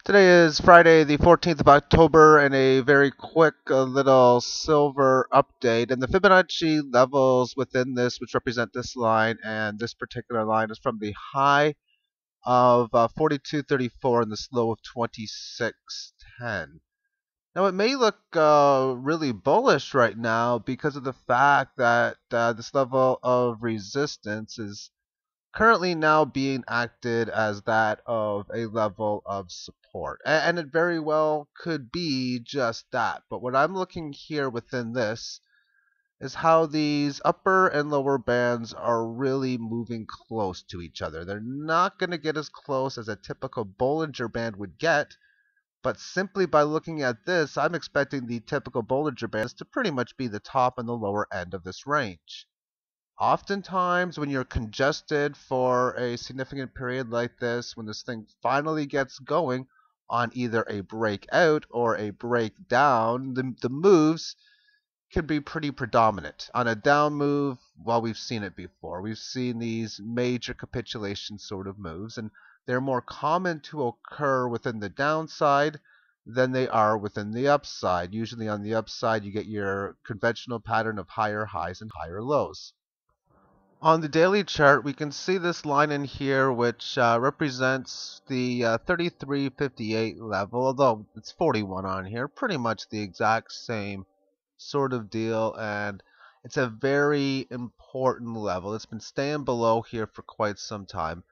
Today is Friday, the 14th of October, and a very quick little silver update. And the Fibonacci levels within this, which represent this line, and this particular line is from the high of 42.34 and the low of 26.10. Now, it may look really bullish right now because of the fact that this level of resistance is currently now being acted as that of a level of support. And it very well could be just that. But what I'm looking here within this is how these upper and lower bands are really moving close to each other. They're not going to get as close as a typical Bollinger Band would get, but simply by looking at this, I'm expecting the typical Bollinger Bands to pretty much be the top and the lower end of this range. Oftentimes, when you're congested for a significant period like this, when this thing finally gets going on either a breakout or a breakdown, the moves can be pretty predominant. On a down move, well, we've seen it before. We've seen these major capitulation sort of moves, and they're more common to occur within the downside than they are within the upside. Usually on the upside, you get your conventional pattern of higher highs and higher lows. On the daily chart, we can see this line in here, which represents the 33.58 level, although it's 41 on here, pretty much the exact same sort of deal, and it's a very important level. It's been staying below here for quite some time.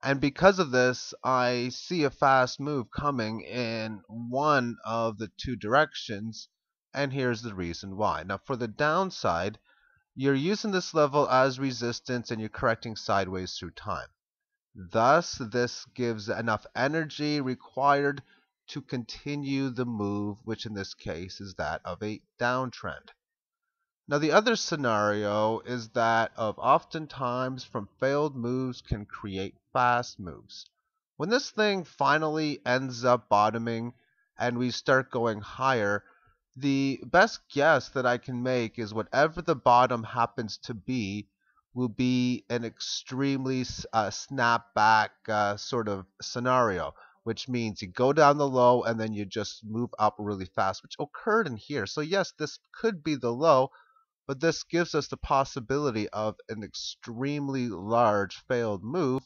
And because of this, I see a fast move coming in one of the two directions, and here's the reason why. Now, for the downside, you're using this level as resistance and you're correcting sideways through time. Thus, this gives enough energy required to continue the move, which in this case is that of a downtrend. Now, the other scenario is that of oftentimes from failed moves can create fast moves. When this thing finally ends up bottoming and we start going higher, the best guess that I can make is whatever the bottom happens to be will be an extremely snapback sort of scenario, which means you go down the low and then you just move up really fast, which occurred in here. So yes, this could be the low, but this gives us the possibility of an extremely large failed move,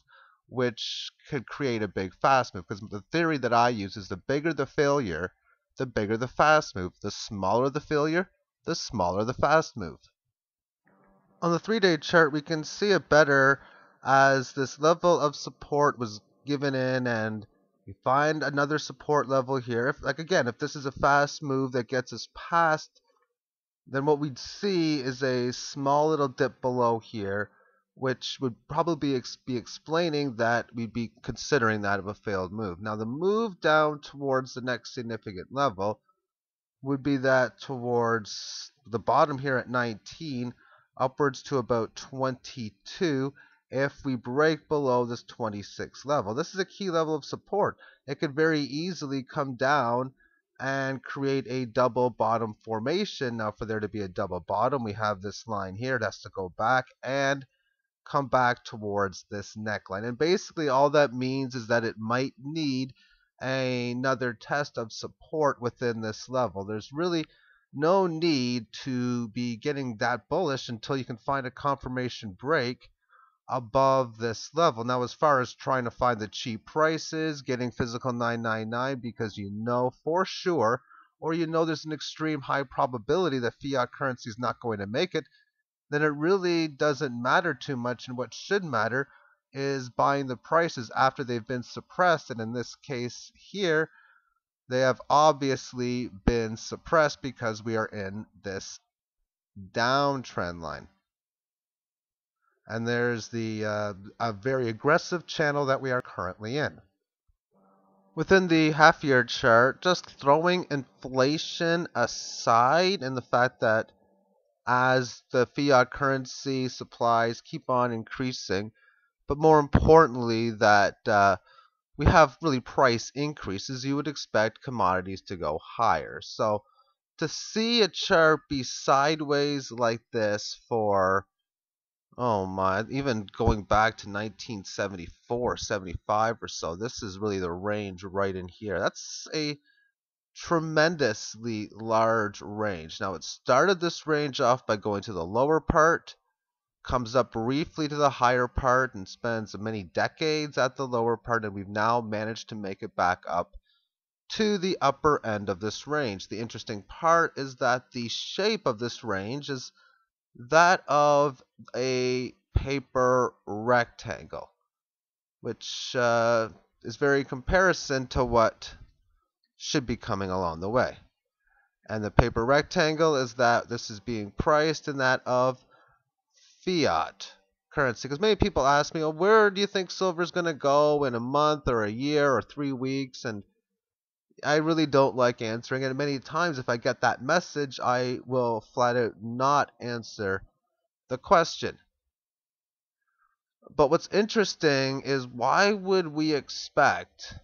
which could create a big fast move. Because the theory that I use is the bigger the failure, the bigger the fast move. The smaller the failure, the smaller the fast move. On the 3-day chart, we can see it better as this level of support was given in, and we find another support level here. If, like again, if this is a fast move that gets us past, then what we'd see is a small little dip below here, which would probably be explaining that we'd be considering that of a failed move. Now, the move down towards the next significant level would be that towards the bottom here at 19, upwards to about 22, if we break below this 26 level. This is a key level of support. It could very easily come down and create a double bottom formation. Now, for there to be a double bottom, we have this line here. It has to go back and come back towards this neckline. And basically all that means is that it might need another test of support within this level. There's really no need to be getting that bullish until you can find a confirmation break above this level. Now, as far as trying to find the cheap prices, getting physical 999 because you know for sure, or you know there's an extreme high probability that fiat currency is not going to make it, then it really doesn't matter too much. And what should matter is buying the prices after they've been suppressed. And in this case here, they have obviously been suppressed because we are in this downtrend line. And there's the a very aggressive channel that we are currently in. Within the half-year chart, just throwing inflation aside and the fact that as the fiat currency supplies keep on increasing, but more importantly that we have really price increases, you would expect commodities to go higher. So to see a chart be sideways like this for Oh my, even going back to 1974, 75 or so, this is really the range right in here. That's a tremendously large range. Now, it started this range off by going to the lower part, comes up briefly to the higher part, and spends many decades at the lower part, and we've now managed to make it back up to the upper end of this range. The interesting part is that the shape of this range is that of a paper rectangle, which is very comparison to what should be coming along the way. And the paper rectangle is that this is being priced in that of fiat currency. Because many people ask me, oh, where do you think silver is going to go in a month or a year or 3 weeks? And I really don't like answering it. Many times, if I get that message, I will flat out not answer the question. But what's interesting is why would we expect,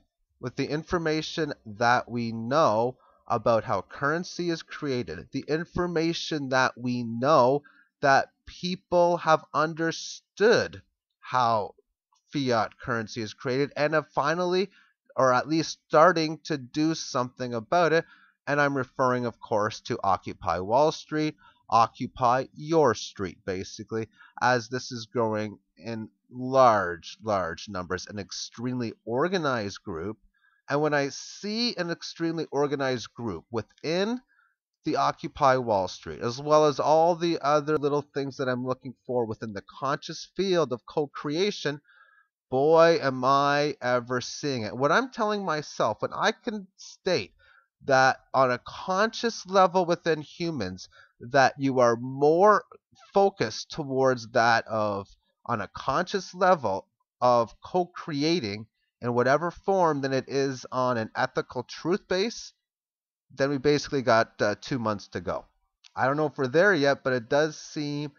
with the information that we know about how currency is created, the information that we know that people have understood how fiat currency is created and have finally, or at least starting to do something about it. And I'm referring, of course, to Occupy Wall Street, Occupy Your Street, basically, as this is growing in large numbers, an extremely organized group. And when I see an extremely organized group within the Occupy Wall Street, as well as all the other little things that I'm looking for within the conscious field of co creation, boy, am I ever seeing it. What I'm telling myself, when I can state that on a conscious level within humans, that you are more focused towards that of, on a conscious level, of co creating in whatever form than it is on an ethical truth base, then we basically got 2 months to go. I don't know if we're there yet, but it does seem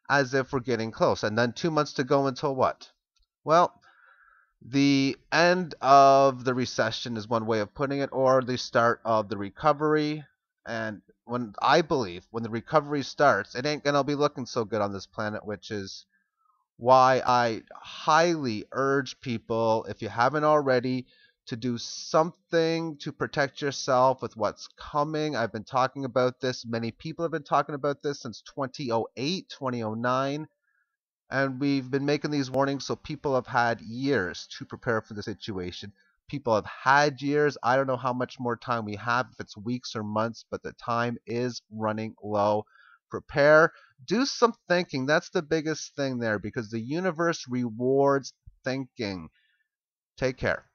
as if we're getting close. And then 2 months to go until what? Well, the end of the recession is one way of putting it, or the start of the recovery. And when I believe when the recovery starts, it ain't gonna be looking so good on this planet, which is why I highly urge people, if you haven't already, to do something to protect yourself with what's coming. I've been talking about this. Many people have been talking about this since 2008, 2009. And we've been making these warnings so people have had years to prepare for the situation. People have had years. I don't know how much more time we have, if it's weeks or months, but the time is running low. Prepare, do some thinking. That's the biggest thing there because the universe rewards thinking. Take care.